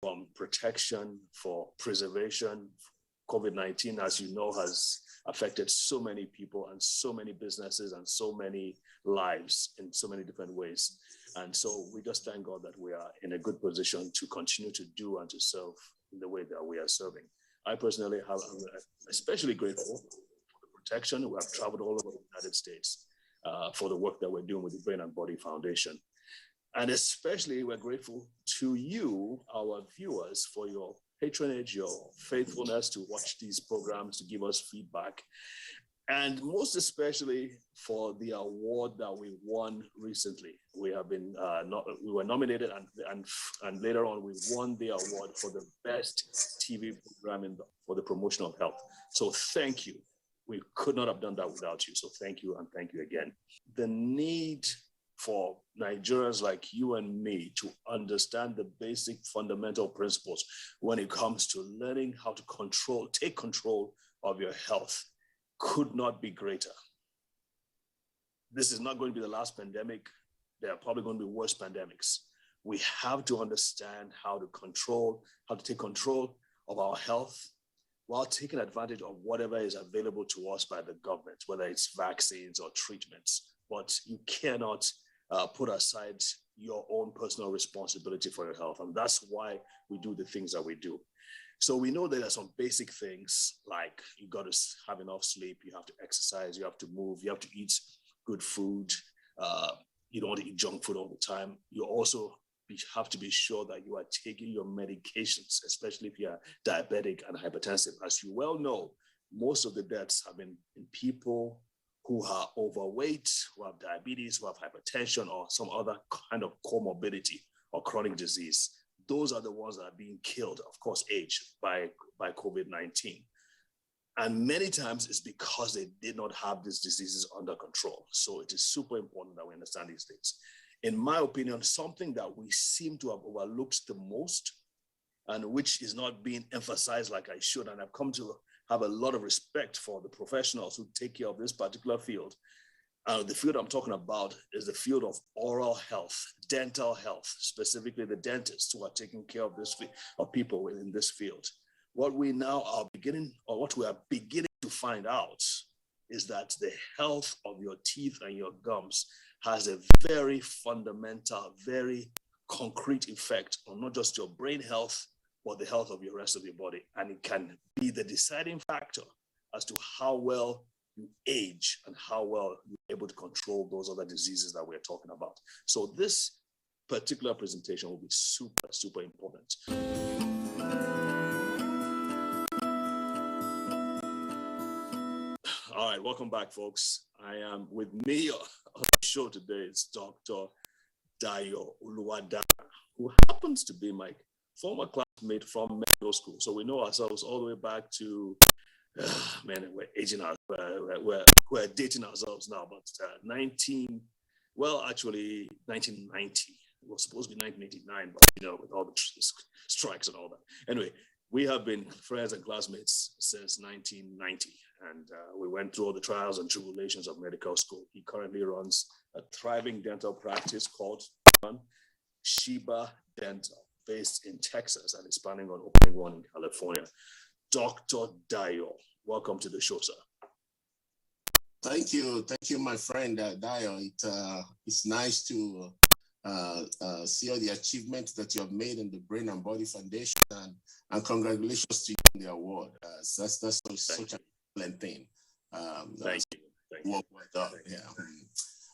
from protection, for preservation. COVID-19, as you know, has affected so many people and so many businesses and so many lives in so many different ways. And so we just thank God that we are in a good position to continue to do and to serve in the way that we are serving. I personally I'm especially grateful for the protection. We have traveled all over the United States for the work that we're doing with the Brain and Body Foundation. And especially we're grateful to you, our viewers, for your patronage, your faithfulness to watch these programs, to give us feedback, and most especially for the award that we won recently. We have been we were nominated, and later on we won the award for the best TV program for the promotion of health. So thank you. We could not have done that without you. So thank you, and thank you again. The need for Nigerians like you and me to understand the basic fundamental principles when it comes to learning how to take control of your health could not be greater. This is not going to be the last pandemic. There are probably going to be worse pandemics. We have to understand how to take control of our health while taking advantage of whatever is available to us by the government, whether it's vaccines or treatments. But you cannot put aside your own personal responsibility for your health. And that's why we do the things that we do. So we know there are some basic things like you got to have enough sleep, you have to exercise, you have to move, you have to eat good food. You don't want to eat junk food all the time. You also have to be sure that you are taking your medications, especially if you are diabetic and hypertensive. As you well know, most of the deaths have been in people who are overweight, who have diabetes, who have hypertension, or some other kind of comorbidity or chronic disease. Those are the ones that are being killed, of course, aged by COVID-19. And many times it's because they did not have these diseases under control. So it is super important that we understand these things. In my opinion, something that we seem to have overlooked the most, and which is not being emphasized like I should, and I've come to have a lot of respect for the professionals who take care of this particular field. The field I'm talking about is the field of oral health, dental health, specifically the dentists who are taking care of people in this field. What we are beginning to find out is that the health of your teeth and your gums has a very fundamental, very concrete effect on not just your brain health, but the health of the rest of your body. And it can be the deciding factor as to how well you age and how well you're able to control those other diseases that we're talking about. So this particular presentation will be super, super important. All right, welcome back, folks. I am with me on the show today is Dr. Dayo Oluwadara, who happens to be my former classmate from medical school. So we know ourselves all the way back to, we're aging out, we're dating ourselves now, but 1990. It was supposed to be 1989, but with all the strikes and all that. Anyway, we have been friends and classmates since 1990, and we went through all the trials and tribulations of medical school. He currently runs a thriving dental practice called Sheba Dental, based in Texas, and is planning on opening one in California. Dr. Dayo, welcome to the show, sir. Thank you, my friend Dayo. It's nice to see all the achievements that you have made in the Brain and Body Foundation, and congratulations to you on the award. That's such an excellent thing. Thank you. Well done. Yeah.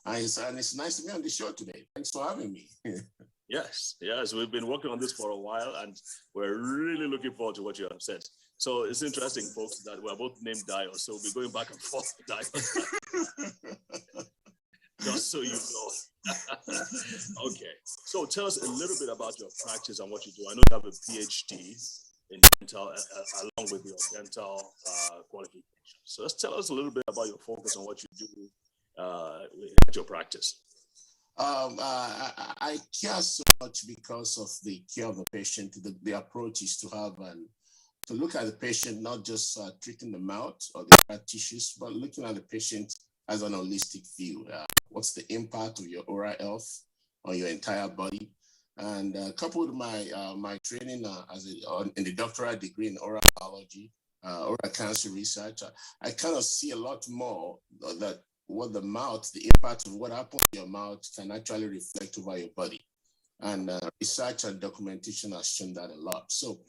And it's nice to be on the show today. Thanks for having me. Yes, we've been working on this for a while, and we're really looking forward to what you have said. So it's interesting, folks, that we're both named Dayo, so we'll be going back and forth with Dayo. Just so you know. Okay, so tell us a little bit about your practice and what you do. I know you have a PhD in dental, along with your dental qualifications. So let's tell us a little bit about your focus on what you do at your practice. I care so much because of the care of the patient. The approach is to look at the patient, not just treating the mouth or the fat tissues, but looking at the patient as an holistic view. What's the impact of your oral health on your entire body? And coupled with my training in the doctoral degree in oral biology, oral cancer research, I kind of see a lot more that what the mouth, the impact of what happens in your mouth can actually reflect over your body. And research and documentation has shown that a lot. So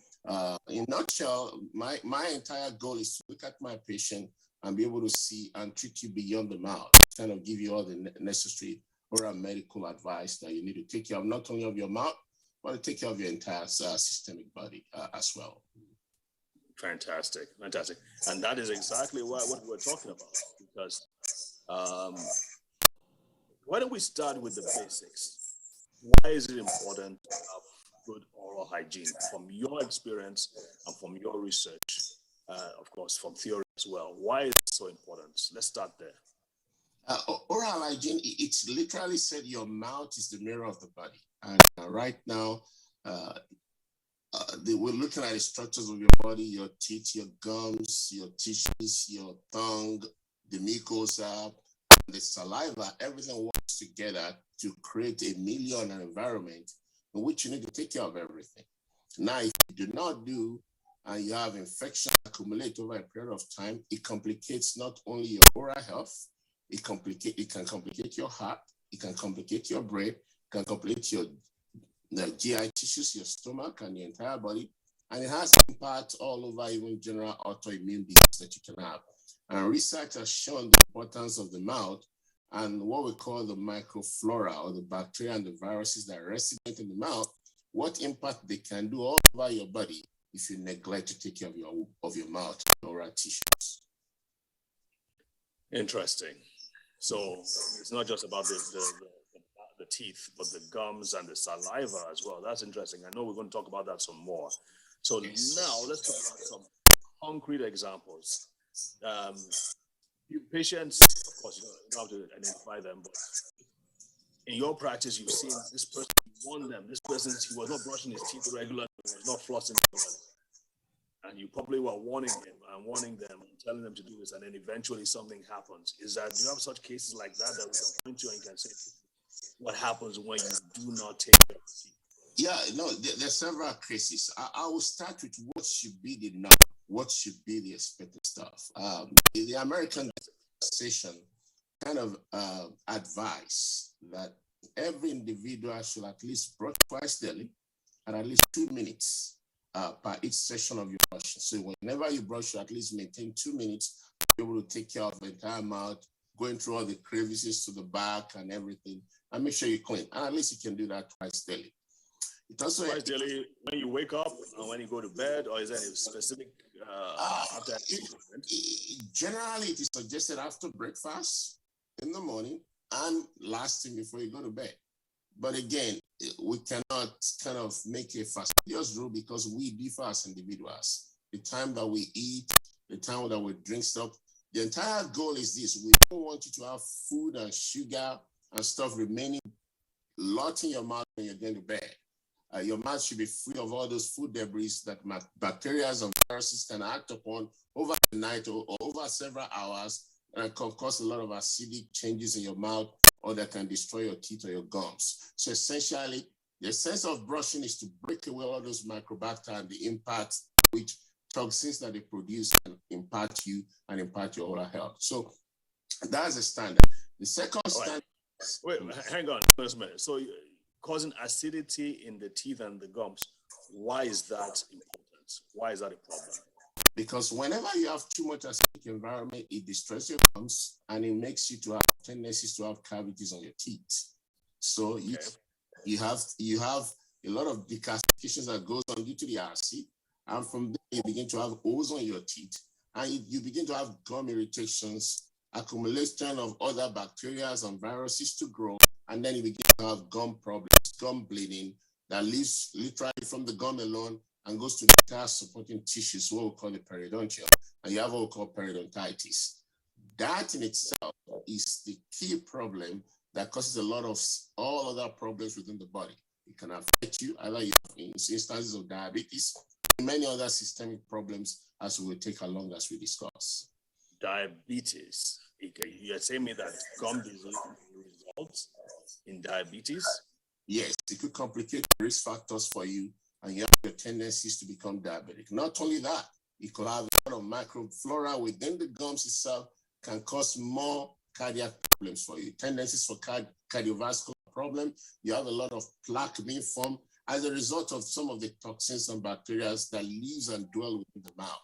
in a nutshell, my entire goal is to look at my patient and be able to see and treat you beyond the mouth, kind of give you all the necessary oral medical advice that you need to take care of, not only of your mouth, but to take care of your entire systemic body as well. Fantastic, fantastic. And that is exactly what we're talking about, because why don't we start with the basics? Why is it important to have good oral hygiene from your experience and from your research, of course, from theory as well? Why is it so important? Let's start there. Oral hygiene, it's literally said your mouth is the mirror of the body. And right now, we're looking at the structures of your body, your teeth, your gums, your tissues, your tongue, the mucosa, and the saliva. Everything works together to create a milieu and an environment in which you need to take care of everything. Now, if you do not do, and you have infection accumulate over a period of time, it complicates not only your oral health, it can complicate your heart, it can complicate your brain, it can complicate your GI tissues, your stomach, and your entire body. And it has impact all over even general autoimmune disease that you can have. And research has shown the importance of the mouth and what we call the microflora, or the bacteria and the viruses that are resident in the mouth, what impact they can do all over your body if you neglect to take care of your mouth and oral tissues. Interesting. So it's not just about the teeth, but the gums and the saliva as well. That's interesting. I know we're going to talk about that some more. So now let's talk about some concrete examples. Patients, of course, you don't have to identify them, but in your practice, you've seen this person, you warned them, this person, he was not brushing his teeth regularly, he was not flossing regularly. And you probably were warning him and warning them and telling them to do this, and then eventually something happens. Do you have such cases like that we can point to and you can say what happens when you do not take care of the teeth? Yeah, no, there's several cases. I will start with what should be the norm, what should be the expected stuff. The American Association kind of advise that every individual should at least brush twice daily and at least 2 minutes per each session of your brushing. So whenever you brush, you at least maintain 2 minutes to be able to take care of the entire mouth, going through all the crevices to the back and everything, and make sure you clean. And at least you can do that twice daily. It also twice daily when you wake up and when you go to bed, or is there any specific after? Generally, it is suggested after breakfast, in the morning, and last thing before you go to bed. But again, we cannot kind of make a fastidious rule because we differ as individuals. The time that we eat, the time that we drink stuff, the entire goal is this. We don't want you to have food and sugar and stuff remaining lot in your mouth when you're going to bed. Your mouth should be free of all those food debris that bacteria and viruses can act upon over the night or over several hours, and can cause a lot of acidic changes in your mouth, or that can destroy your teeth or your gums. So essentially, the sense of brushing is to break away all those microbacteria and the impact which toxins that they produce can impact you and impact your oral health. So that's a standard. The second standard. Wait, hang on just a minute. So causing acidity in the teeth and the gums, why is that important? Why is that a problem? Because whenever you have too much acidic environment, it destroys your gums and it makes you to have tendencies to have cavities on your teeth. So you have a lot of decalcifications that goes on due to the acid, and from there you begin to have holes on your teeth, and you begin to have gum irritations, accumulation of other bacteria and viruses to grow, and then you begin to have gum problems, gum bleeding that leaves literally from the gum alone and goes to the entire supporting tissues, what we call the periodontium, and you have what we call periodontitis. That in itself is the key problem that causes a lot of all other problems within the body. It can affect you, either you have instances of diabetes, and many other systemic problems, as we will take along as we discuss. Diabetes. You're saying me that gum disease results in diabetes? Yes, it could complicate the risk factors for you, and you have your tendencies to become diabetic. Not only that, it could have a lot of microflora within the gums itself, can cause more cardiac problems for you. Tendencies for cardiovascular problem. You have a lot of plaque being formed as a result of some of the toxins and bacteria that lives and dwell within the mouth.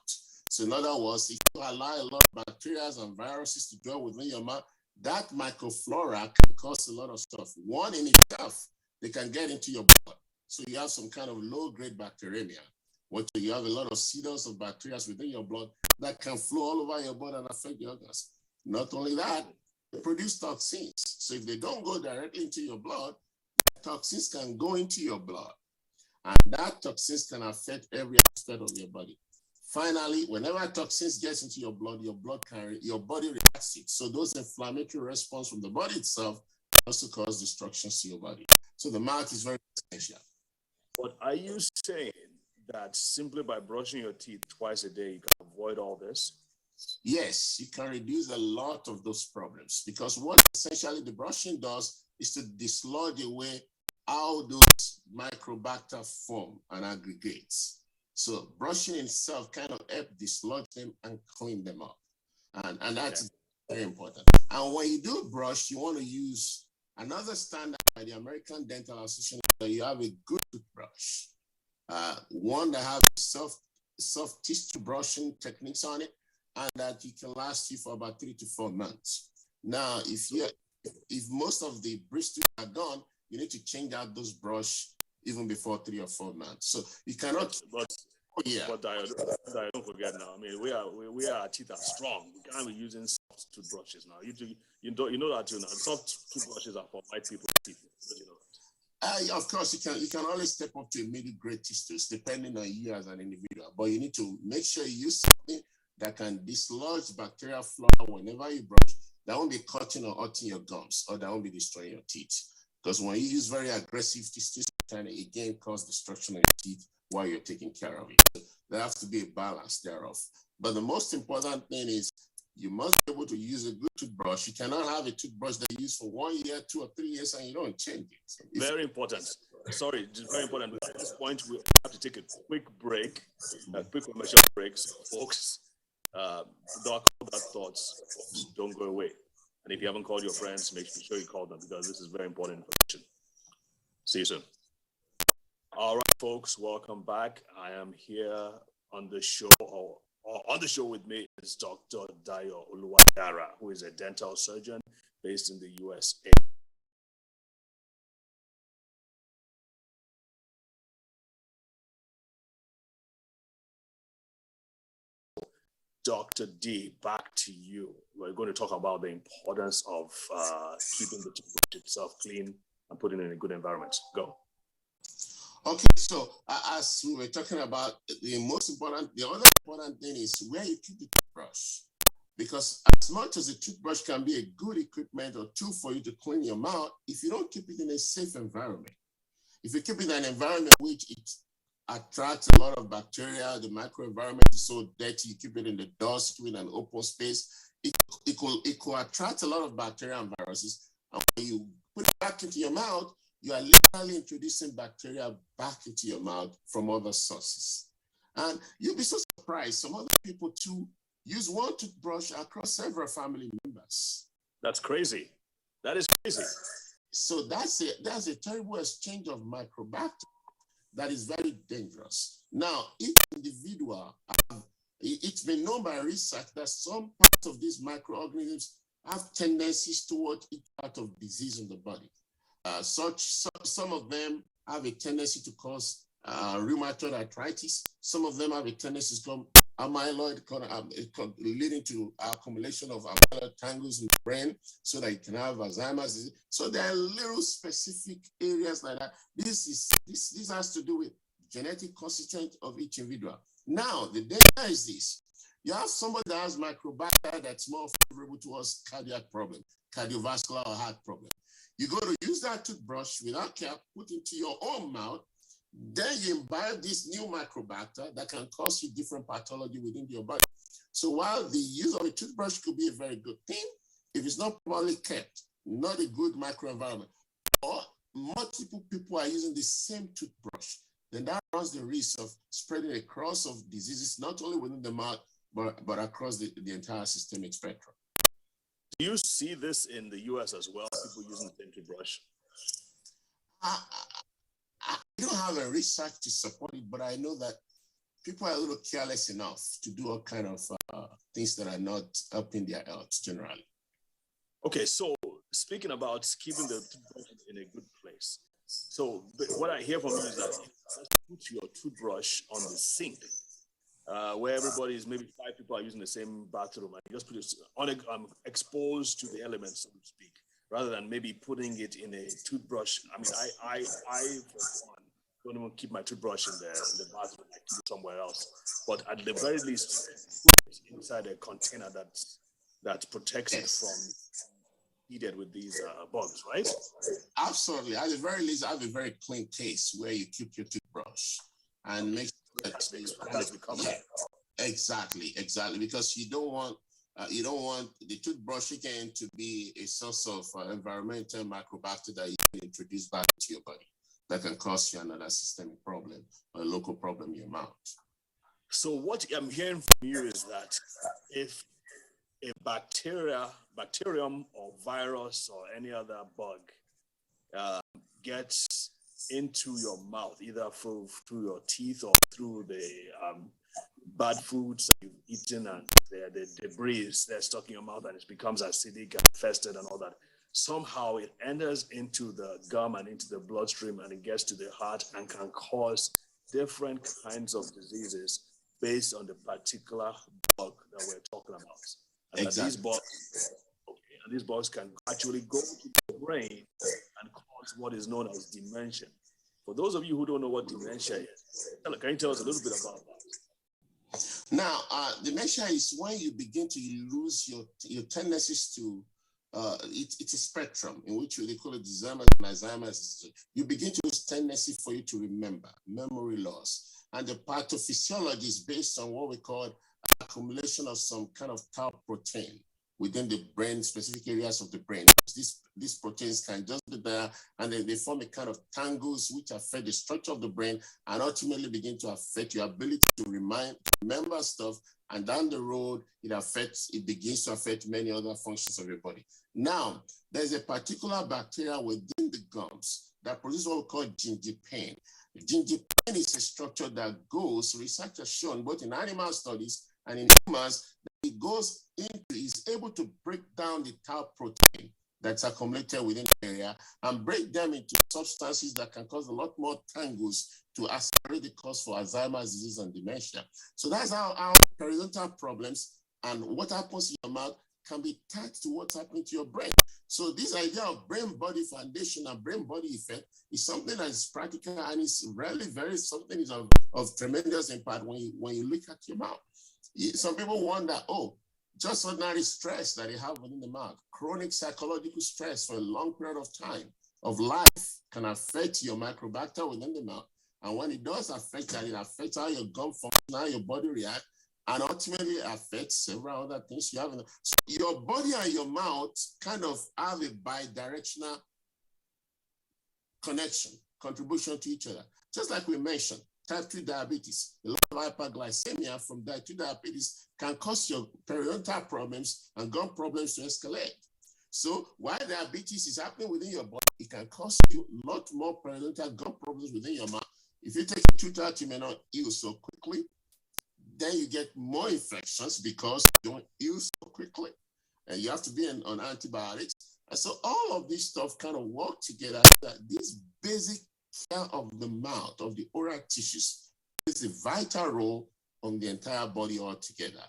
So in other words, if you allow a lot of bacteria and viruses to dwell within your mouth, that microflora can cause a lot of stuff. One in itself, they can get into your blood. So you have some kind of low-grade bacteremia, which you have a lot of seedings of bacteria within your blood that can flow all over your body and affect your organs. Not only that, they produce toxins. So if they don't go directly into your blood, toxins can go into your blood. And that toxins can affect every aspect of your body. Finally, whenever toxins gets into your body reacts it. So those inflammatory response from the body itself also cause destructions to your body. So the mouth is very essential. But are you saying that simply by brushing your teeth twice a day, you can avoid all this? Yes, you can reduce a lot of those problems, because what essentially the brushing does is to dislodge away how those microbacter form and aggregates. So brushing itself kind of helps dislodge them and clean them up. And that's very important. And when you do brush, you want to use another standard by the American Dental Association, that you have a good toothbrush. One that has soft tissue brushing techniques on it, and that it can last you for about 3 to 4 months. Now, if most of the bristles are gone, you need to change out those brush even before 3 or 4 months. So you cannot. But Dio, don't forget now. I mean, our teeth are strong. We can't be using soft toothbrushes now. You know that soft toothbrushes are for white people's teeth. You know. Of course, you can always step up to a middle grade toothpaste depending on you as an individual. But you need to make sure you use something that can dislodge bacterial flora whenever you brush. That won't be cutting or hurting your gums, or that won't be destroying your teeth. Because when you use very aggressive toothpaste, it can again cause destruction of your teeth while you're taking care of it. So there has to be a balance thereof. But the most important thing is you must be able to use a good toothbrush. You cannot have a toothbrush that you use for 1 year, 2 or 3 years, and you don't change it. Very important. Sorry, just very important. At this point, we have to take a quick break, a quick commercial break, so folks. Doc, that thoughts, don't go away. And if you haven't called your friends, make sure you call them, because this is very important information. See you soon. All right, folks, welcome back. I am here on the show, or on the show with me is Dr. Dio Oluwadara, who is a dental surgeon based in the USA. Dr. D, back to you. We're going to talk about the importance of keeping the toothbrush itself clean and putting it in a good environment. Go. Okay, so as we were talking about, the other important thing is where you keep the toothbrush. Because as much as a toothbrush can be a good equipment or tool for you to clean your mouth, if you don't keep it in a safe environment, if you keep it in an environment which it attracts a lot of bacteria, the microenvironment is so dirty, you keep it in the dust, keep it in an open space, it could attract a lot of bacteria and viruses. And when you put it back into your mouth, you are literally introducing bacteria back into your mouth from other sources. And you'll be so surprised. Some other people too use one toothbrush across several family members. That's crazy. That is crazy. So that's a terrible exchange of microbacteria that is very dangerous. Now, each individual, it's been known by research that some parts of these microorganisms have tendencies towards each part of disease in the body. Some of them have a tendency to cause rheumatoid arthritis. Some of them have a tendency to come amyloid, leading to accumulation of amyloid tangles in the brain, so that you can have Alzheimer's disease. So there are little specific areas like that. This has to do with genetic constituent of each individual. Now, the data is this. You have somebody that has microbiota that's more favorable towards cardiac problem, cardiovascular or heart problem. You go to use that toothbrush without care, put into your own mouth, then you imbibe this new microbacter that can cause you different pathology within your body. So while the use of a toothbrush could be a very good thing, if it's not properly kept, not a good microenvironment, or multiple people are using the same toothbrush, then that runs the risk of spreading a cross of diseases, not only within the mouth, but across the entire systemic spectrum. Do you see this in the US as well, people using the same toothbrush? I don't have a research to support it, but I know that people are a little careless enough to do all kind of things that are not helping their health generally. Okay, so speaking about keeping the toothbrush in a good place. So what I hear from you is that you put your toothbrush on the sink, where everybody is, maybe 5 people are using the same bathroom, and you just put it on exposed to the elements, so to speak, rather than maybe putting it in a toothbrush. I mean, I for one, don't even keep my toothbrush in the bathroom. I keep it somewhere else. But at the very least, put it inside a container that protects it from heated with these bugs, right? Absolutely. At the very least, have a very clean case where you keep your toothbrush and make sure that exactly, because you don't want the toothbrush again to be a source of environmental microbacteria that you can introduce back into your body that can cause you another systemic problem or a local problem in your mouth. So what I'm hearing from you is that if a bacterium or virus or any other bug gets into your mouth, either through your teeth or through the bad foods that you've eaten and the debris that's stuck in your mouth and it becomes acidic and infested and all that, somehow it enters into the gum and into the bloodstream and it gets to the heart and can cause different kinds of diseases based on the particular bug that we're talking about. And exactly. These bugs can actually go to the brain and cause what is known as dementia. For those of you who don't know what dementia is, can you tell us a little bit about that? Now, dementia is when you begin to lose your tendencies to, it's a spectrum in which they call it Alzheimer's. You begin to lose tendency for you to remember, memory loss. And the pathophysiology is based on what we call accumulation of some kind of tau protein within the brain, specific areas of the brain. These proteins can just be there, and then they form a kind of tangles which affect the structure of the brain and ultimately begin to affect your ability to remember stuff. And down the road, it begins to affect many other functions of your body. Now, there's a particular bacteria within the gums that produces what we call gingipain. Gingipain is a structure that research has shown both in animal studies and in humans, that it goes into, is able to break down the tau protein that's accumulated within the area and break them into substances that can cause a lot more tangles to accelerate the cause for Alzheimer's disease and dementia. So that's how our periodontal problems and what happens in your mouth can be tied to what's happening to your brain. So this idea of brain-body foundation and brain-body effect is something that is practical and it's really something is of tremendous impact when you look at your mouth. Some people wonder, just ordinary stress that they have within the mouth, chronic psychological stress for a long period of time of life can affect your microbacteria within the mouth. And when it does affect that, it affects how your gum functions, how your body reacts, and ultimately affects several other things you have. So your body and your mouth kind of have a bi-directional contribution to each other. Just like we mentioned, type 2 diabetes, a lot of hyperglycemia from type 2 diabetes can cause your periodontal problems and gum problems to escalate. So while diabetes is happening within your body, it can cause you a lot more periodontal gum problems within your mouth. If you take a tooth out, you may not heal so quickly. Then you get more infections because you don't heal so quickly. And you have to be on antibiotics. And so all of this stuff kind of work together that this basic care of the mouth, of the oral tissues, is a vital role on the entire body altogether.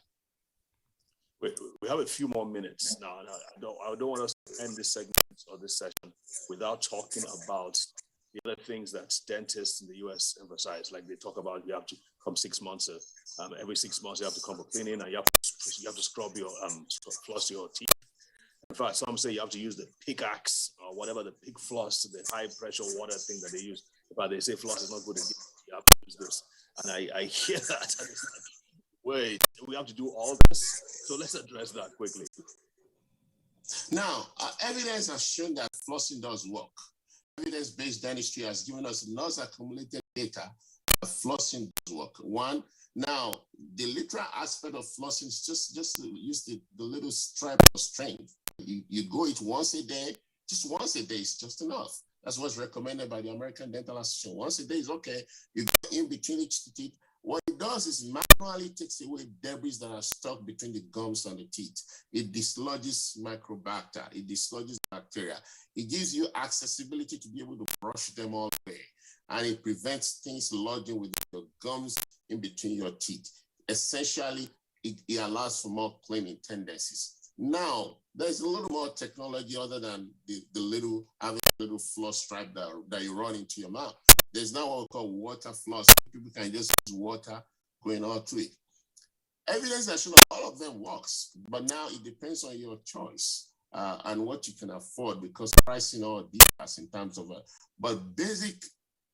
We have a few more minutes now. I don't want us to end this segment or this session without talking about the other things that dentists in the US emphasize. Like they talk about, you have to come 6 months. Every 6 months you have to come for cleaning, and you have to scrub your floss your teeth. In fact, some say you have to use the pickaxe or whatever, the pick floss, the high pressure water thing that they use. But they say floss is not good again. You have to use this. And I hear that. And it's like, wait, we have to do all this? So let's address that quickly. Now, evidence has shown that flossing does work. evidence-based dentistry has given us lots of accumulated data that flossing does work. One, now the literal aspect of flossing is just to use the little stripe of strength. You go it once a day, just once a day is just enough. That's what's recommended by the American Dental Association. Once a day is okay. You go in between each teeth. What it does is manually takes away debris that are stuck between the gums and the teeth. It dislodges microbacter. It dislodges bacteria. It gives you accessibility to be able to brush them all away. And it prevents things lodging with your gums in between your teeth. Essentially, it allows for more cleaning tendencies. Now, there's a little more technology other than the little floss stripe that you run into your mouth. There's now what we call water floss. People can just use water going all through it. Evidence that shows all of them works, but now it depends on your choice and what you can afford, because pricing all differs in terms of but basic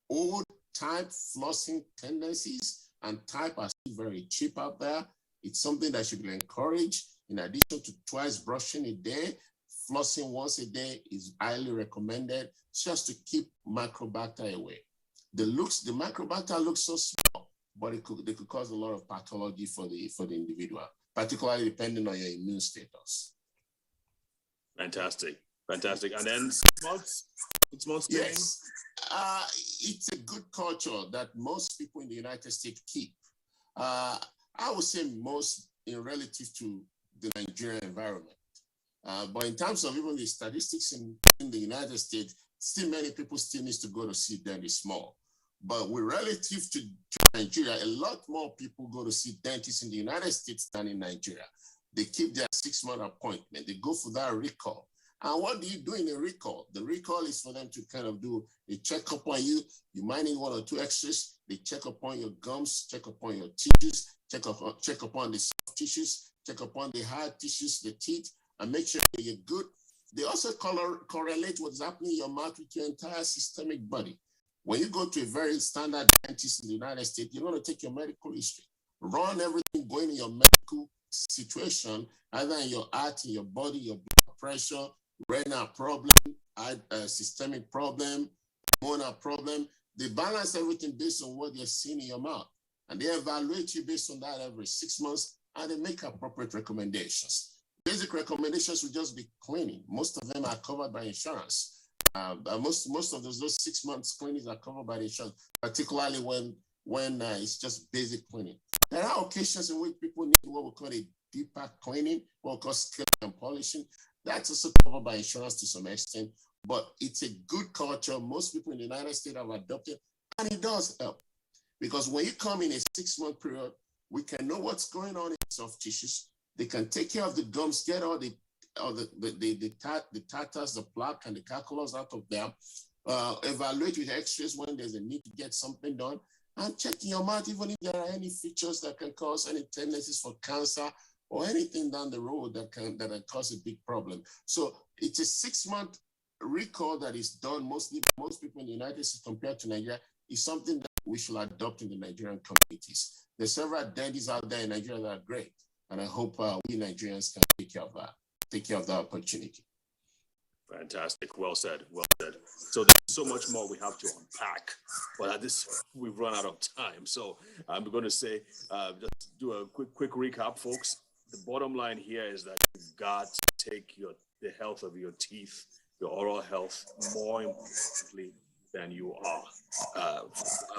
old type flossing tendencies and type are still very cheap out there. It's something that should be encouraged. In addition to twice brushing a day, flossing once a day is highly recommended just to keep microbacter away. The microbacter looks so small, but they could cause a lot of pathology for the individual, particularly depending on your immune status. Fantastic. And then 6 months. Yes, it's a good culture that most people in the United States keep. I would say most in relative to the Nigerian environment. But in terms of even the statistics in the United States, still many people still need to go to see dentists more. But with relative to Nigeria, a lot more people go to see dentists in the United States than in Nigeria. They keep their 6-month appointment. They go for that recall. And what do you do in a recall? The recall is for them to kind of do a checkup on you. You might need 1 or 2 X-rays. They check upon your gums, check upon your tissues, check upon the soft tissues, check upon the hard tissues, the teeth, and make sure that you're good. They also correlate what's happening in your mouth with your entire systemic body. When you go to a very standard dentist in the United States, you're going to take your medical history, run everything going in your medical situation, either in your heart, in your body, your blood pressure, renal problem, systemic problem, hormonal problem. They balance everything based on what they're seeing in your mouth. And they evaluate you based on that every 6 months, and they make appropriate recommendations. Basic recommendations will just be cleaning. Most of them are covered by insurance. Most of those 6 months cleanings are covered by the insurance, particularly when it's just basic cleaning. There are occasions in which people need what we call a deeper cleaning, what we call scaling and polishing. That's also covered by insurance to some extent, but it's a good culture most people in the United States have adopted, and it does help. Because when you come in a 6-month period, we can know what's going on in soft tissues. They can take care of the gums, get all the tatters, the plaque, and the calculus out of them, evaluate with X-rays when there's a need to get something done, and check in your mouth even if there are any features that can cause any tendencies for cancer or anything down the road that can cause a big problem. So it's a 6-month recall that is done most people in the United States compared to Nigeria is something that we should adopt in the Nigerian communities. There's several dentists out there in Nigeria that are great, and I hope we Nigerians can take care of that opportunity. Fantastic. Well said. So there's so much more we have to unpack, but at this, we've run out of time. So I'm going to say, just do a quick recap, folks. The bottom line here is that you've got to take the health of your teeth, your oral health, more importantly than you are. I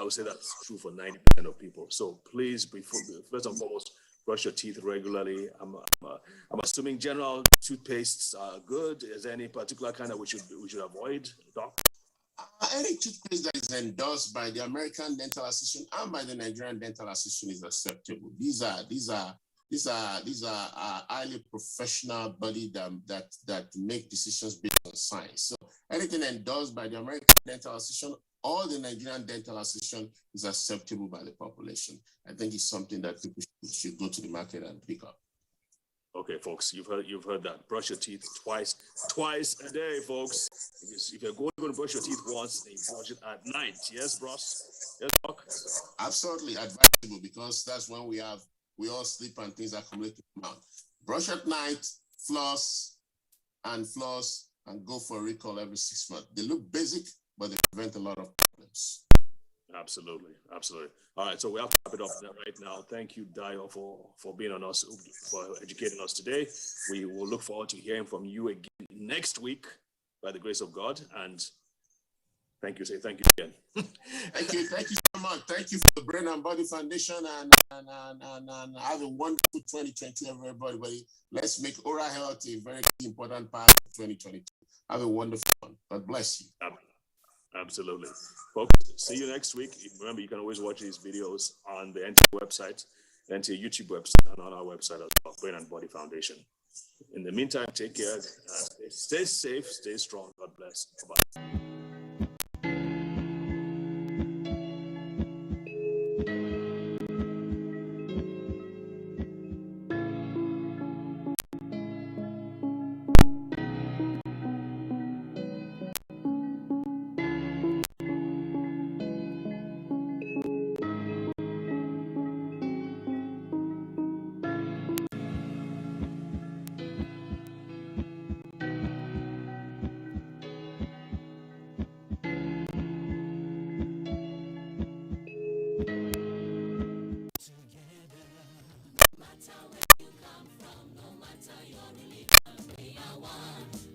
would say that's true for 90% of people. So please, first and foremost, brush your teeth regularly. I'm assuming general toothpastes are good. Is there any particular kind that we should avoid, Doc? Any toothpaste that is endorsed by the American Dental Association and by the Nigerian Dental Association is acceptable. These are highly professional body that make decisions based on science. So anything endorsed by the American Dental Association or the Nigerian Dental Association is acceptable by the population. I think it's something that people should go to the market and pick up. Okay, folks, you've heard that. Brush your teeth twice a day, folks. If you're going to brush your teeth once, then you brush it at night. Yes, bros? Yes, Doc? Absolutely advisable, because that's when we all sleep and things accumulate in the mouth. Brush at night, floss, and go for a recall every 6 months. They look basic, but they prevent a lot of problems. Absolutely. All right, so we have to wrap it up right now. Thank you, Dio, for being on us, for educating us today. We will look forward to hearing from you again next week by the grace of God. And thank you again. Thank you so much. Thank you for the Brain and Body Foundation, and have a wonderful 2022, everybody. Let's make oral health a very important part of 2022. Have a wonderful one. God bless you. Absolutely. Folks, see you next week. Remember, you can always watch these videos on the NTA website, the NTA YouTube website, and on our website as well, Brain and Body Foundation. In the meantime, take care. Stay safe, stay strong. God bless. Bye-bye.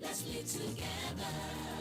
Let's live together.